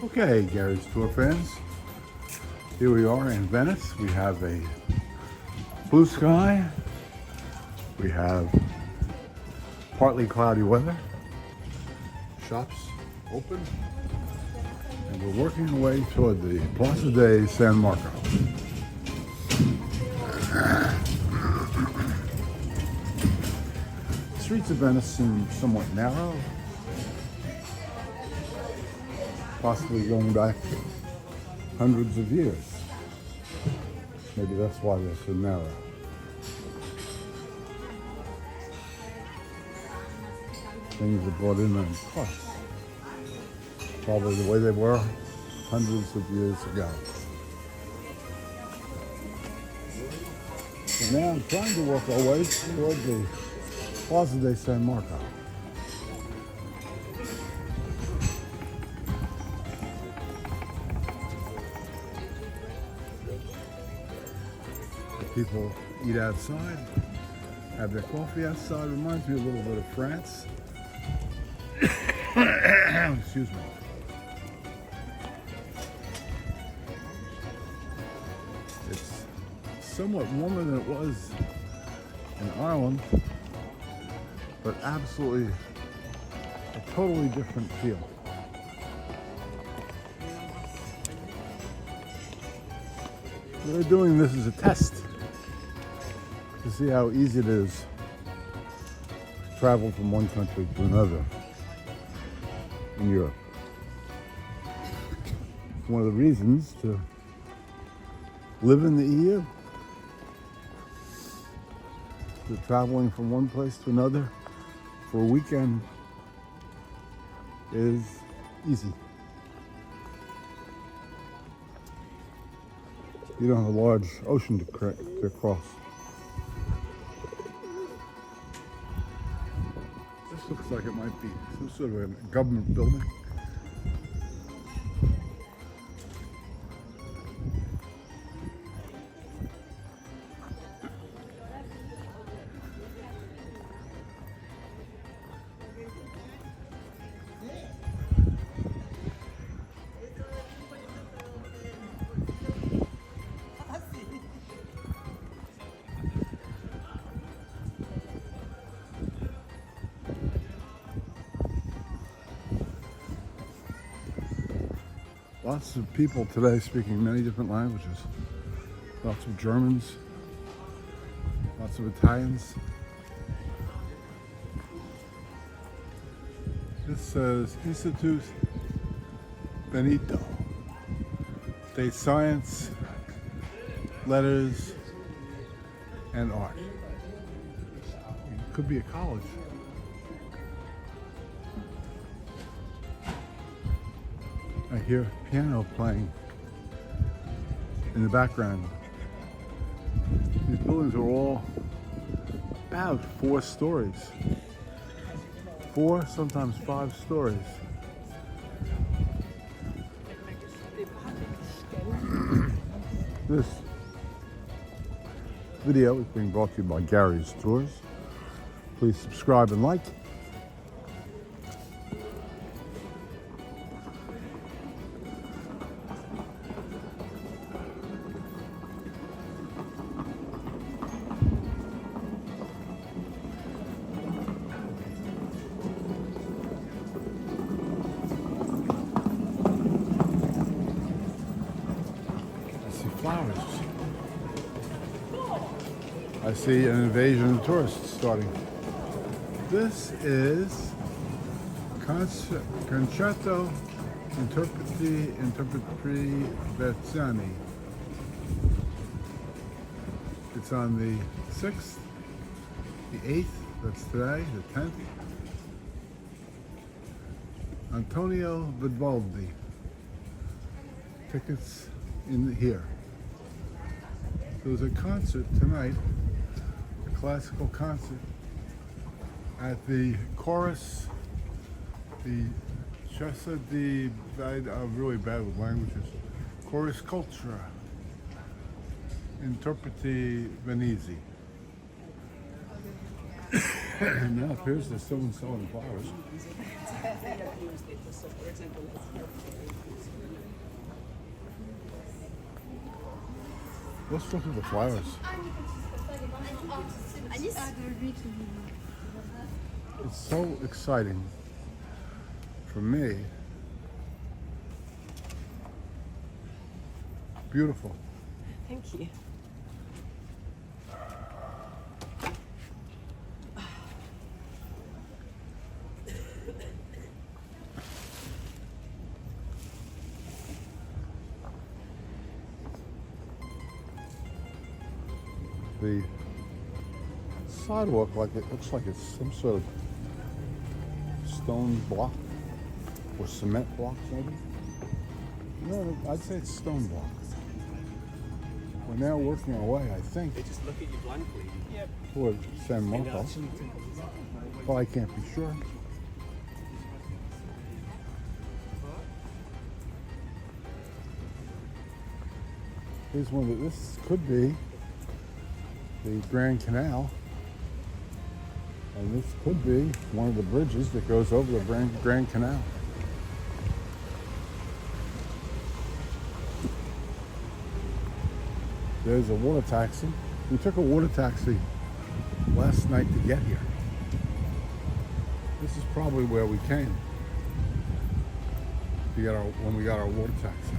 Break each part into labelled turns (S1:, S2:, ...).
S1: Okay, Gary's Tour fans, here we are in Venice. We have a blue sky, we have partly cloudy weather, shops open, and we're working our way toward the Plaza de San Marco. The streets of Venice seem somewhat narrow, possibly going back hundreds of years. Maybe that's why they're so narrow. Things are brought in parts, probably the way they were hundreds of years ago. So now I'm trying to work our way toward the Plaza de San Marco. People eat outside, have their coffee outside. Reminds me a little bit of France. Excuse me. It's somewhat warmer than it was in Ireland, but absolutely a totally different feel. They're doing this as a test to see how easy it is to travel from one country to another in Europe. It's one of the reasons to live in the EU. So traveling from one place to another for a weekend is easy. You don't have a large ocean to cross. This looks like it might be some sort of a government building. Lots of people today speaking many different languages. Lots of Germans, lots of Italians. This says Institute Veneto. De Science, Letters, and Art. It could be a college. I hear piano playing in the background. These buildings are all about 4 stories. 4, sometimes 5 stories. This video is being brought to you by Gary's Tours. Please subscribe and like. Flowers. I see an invasion of tourists starting. This is Concerto Interpreti Veneziani. It's on the 6th, the 8th, that's today, the 10th. Antonio Vivaldi. Tickets in here. There's a concert tonight, a classical concert at the chorus, the Chassa di, I'm really bad with languages, Chorus Cultura, Interpreti Venezia. Now it appears there's someone selling flowers. Let's look at the flowers. It's so exciting for me. Beautiful.
S2: Thank you.
S1: The sidewalk, it looks like it's some sort of stone block or cement block, maybe. No, I'd say it's stone block. We're now working our way, I think,
S3: They just look at you blankly. Yep.
S1: toward San Marco, but I can't be sure. Here's one that this could be the Grand Canal, and this could be one of the bridges that goes over the Grand Canal. There's a water taxi. We took a water taxi last night to get here. This is probably where we came when we got our water taxi.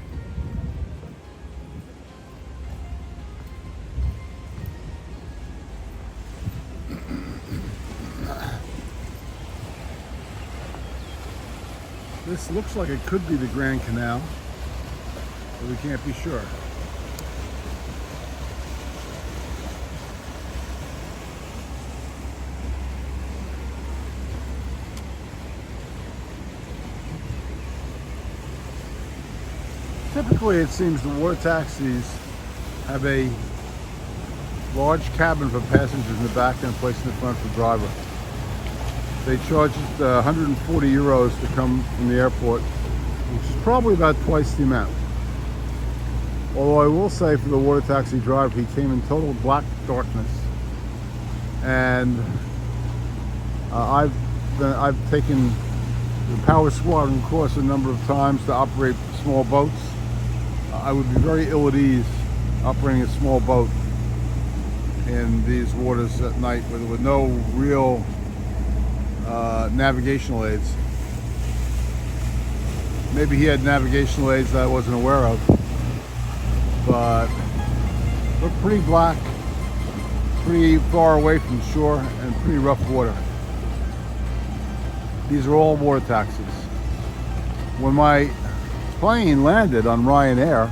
S1: This looks like it could be the Grand Canal, but we can't be sure. Typically, it seems the water taxis have a large cabin for passengers in the back and a place in the front for the driver. They charge 140 euros to come from the airport, which is probably about twice the amount. Although I will say for the water taxi driver, he came in total black darkness. And I've taken the Power Squadron course a number of times to operate small boats. I would be very ill at ease operating a small boat in these waters at night with no real navigational aids. Maybe he had navigational aids that I wasn't aware of, but look pretty black, pretty far away from the shore, and pretty rough water. These are all water taxis. When my plane landed on Ryanair,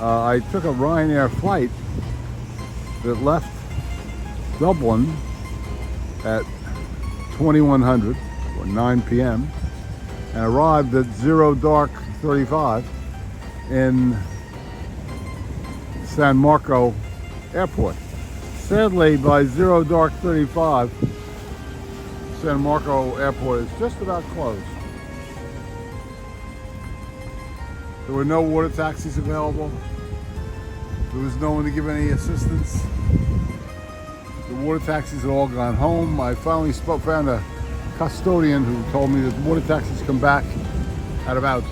S1: I took a Ryanair flight that left Dublin at 2100 or 9 p.m. and arrived at 00:35 in San Marco Airport. Sadly, by 00:35, San Marco Airport is just about closed. There were no water taxis available. There was no one to give any assistance. The water taxis had all gone home. I finally found a custodian who told me that the water taxis come back at about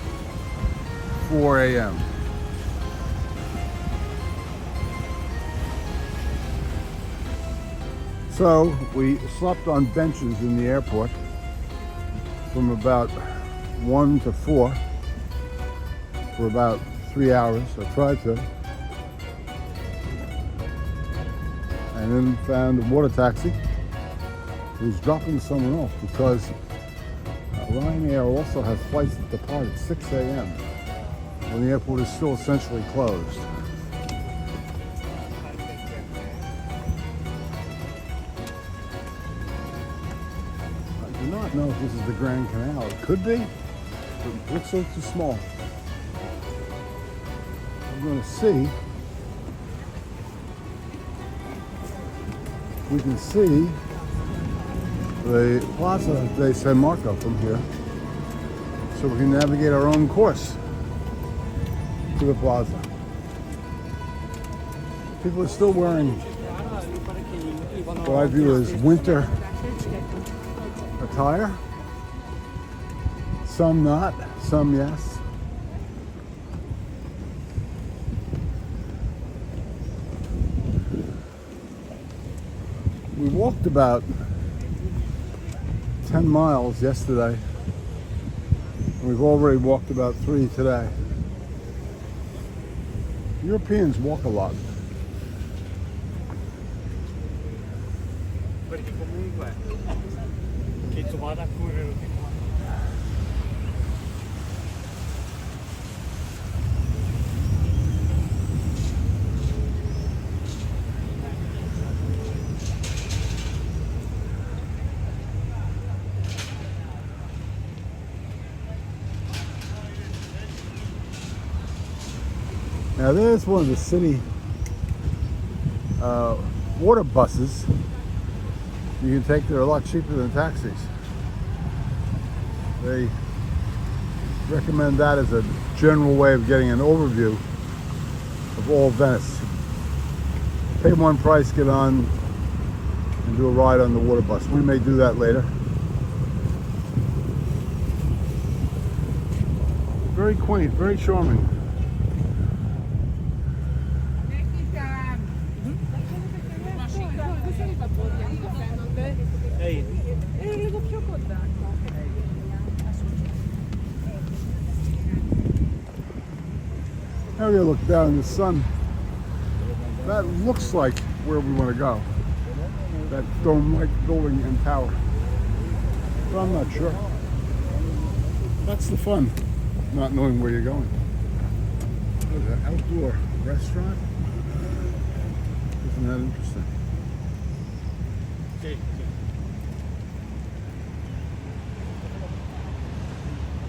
S1: 4 a.m. So we slept on benches in the airport from about 1 to 4 for about 3 hours. I tried to. And then found a water taxi who was dropping someone off because Ryanair also has flights that depart at 6 a.m. when the airport is still essentially closed. I do not know if this is the Grand Canal. It could be, but it looks so too small. I'm going to see. We can see the Plaza de San Marco from here, so we can navigate our own course to the plaza. People are still wearing what I view as winter attire. Some not, some yes. We walked about 10 miles yesterday. And we've already walked about 3 today. Europeans walk a lot.
S3: Perché comunque che tu vada a correre tutti quanti.
S1: Now there's one of the city water buses you can take. They're a lot cheaper than taxis. They recommend that as a general way of getting an overview of all Venice. Pay one price, get on and do a ride on the water bus. We may do that later. Very quaint, very charming. Now we look down in the sun. That looks like where we want to go. That dome-like building and tower. But I'm not sure. That's the fun, not knowing where you're going. There's an outdoor restaurant. Isn't that interesting?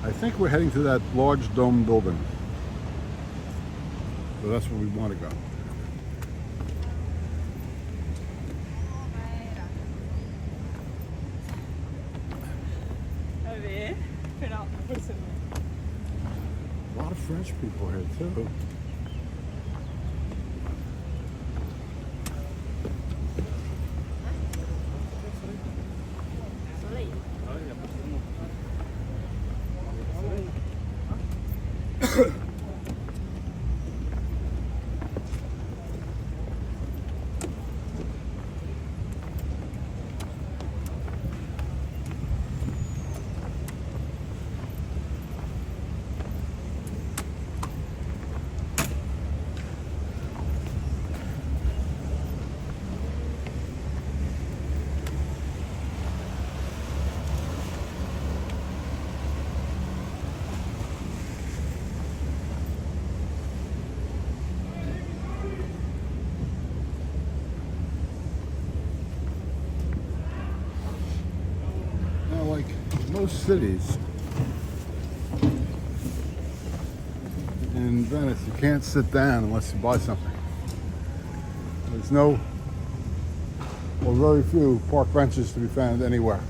S1: I think we're heading to that large dome building. So that's where we want to go. A lot of French people here too. Like most cities in Venice, you can't sit down unless you buy something. There's no, or very few, park benches to be found anywhere.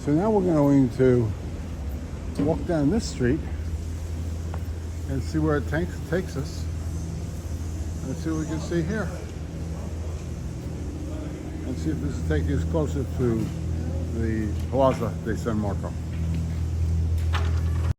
S1: So now we're going to walk down this street and see where it takes us, and see what we can see here, and see if this is taking us closer to the Plaza de San Marco.